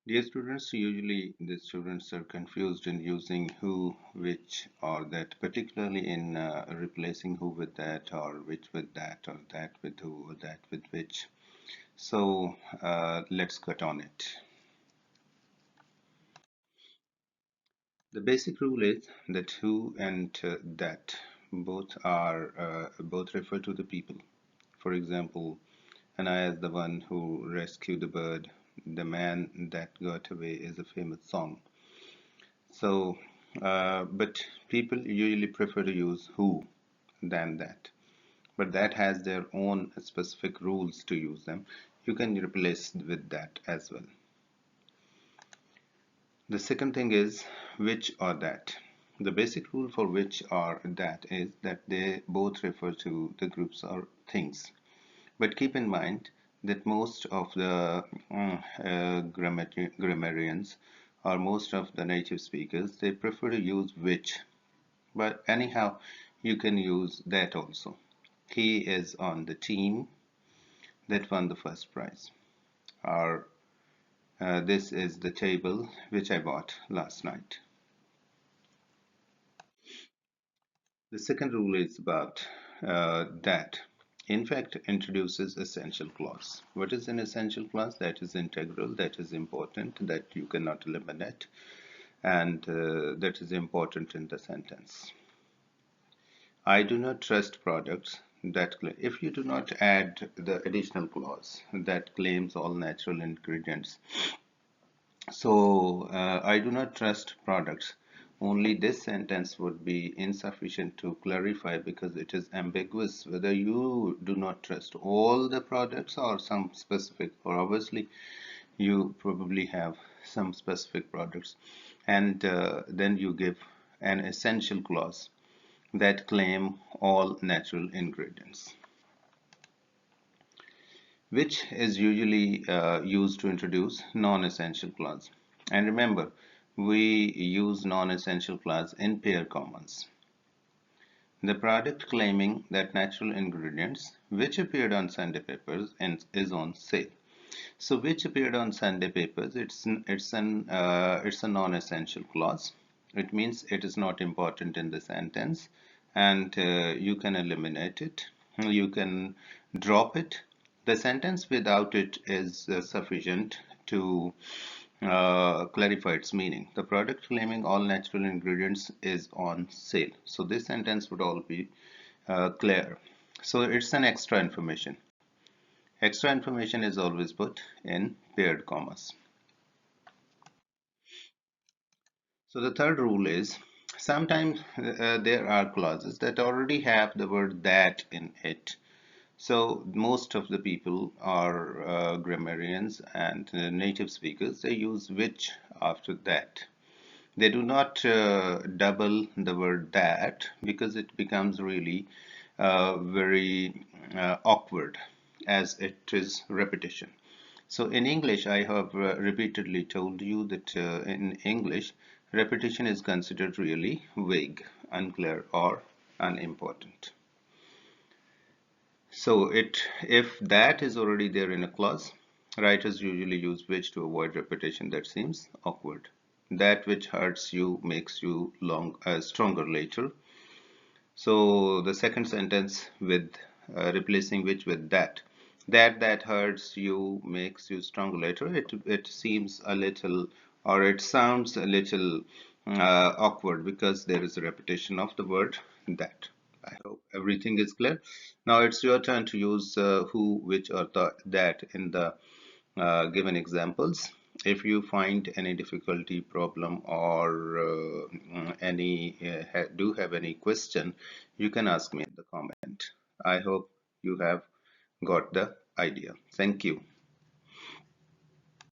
Dear students, usually the students are confused in using who, which, or that, particularly in replacing who with that, or which with that, or that with who, or that with which. So let's get on it. The basic rule is that who and that both refer to the people. For example, Anaya is the one who rescued the bird. The man that got away is a famous song. So, but people usually prefer to use who than that. But that has their own specific rules to use them. You can replace with that as well. The second thing is which or that. The basic rule for which or that is that they both refer to the groups or things. But keep in mind that most of the grammarians or most of the native speakers, they prefer to use which. But anyhow, you can use that also. He is on the team that won the first prize. Or this is the table which I bought last night. The second rule is about that. In fact, introduces essential clause. What is an essential clause? That is integral, that is important, that you cannot eliminate, and that is important in the sentence. I do not trust products that if you do not add the additional clause that claims all natural ingredients. So I do not trust products. Only this sentence would be insufficient to clarify because it is ambiguous whether you do not trust all the products or some specific, or obviously you probably have some specific products, and then you give an essential clause that claim all natural ingredients, which is usually used to introduce non-essential clause. And remember, we use non-essential clause in pair commas. The product claiming that natural ingredients which appeared on Sunday papers and is on sale. So which appeared on Sunday papers, it's a non-essential clause. It means it is not important in the sentence, and you can eliminate it. You can drop it. The sentence without it is sufficient to clarify its meaning. The product claiming all natural ingredients is on sale. So this sentence would all be clear. So it's an extra information. Extra information is always put in paired commas. So the third rule is sometimes there are clauses that already have the word that in it. So most of the people are grammarians and native speakers. They use which after that. They do not double the word that because it becomes really very awkward as it is repetition. So in English, I have repeatedly told you that in English, repetition is considered really vague, unclear, or unimportant. So if that is already there in a clause, writers usually use which to avoid repetition that seems awkward. That which hurts you makes you stronger later. So the second sentence with replacing which with that. That hurts you makes you stronger later. It seems a little, or it sounds a little awkward because there is a repetition of the word that. I hope everything is clear. Now it's your turn to use who, which, or that in the given examples. If you find any difficulty, problem, or do have any question, you can ask me in the comment. I hope you have got the idea. Thank you.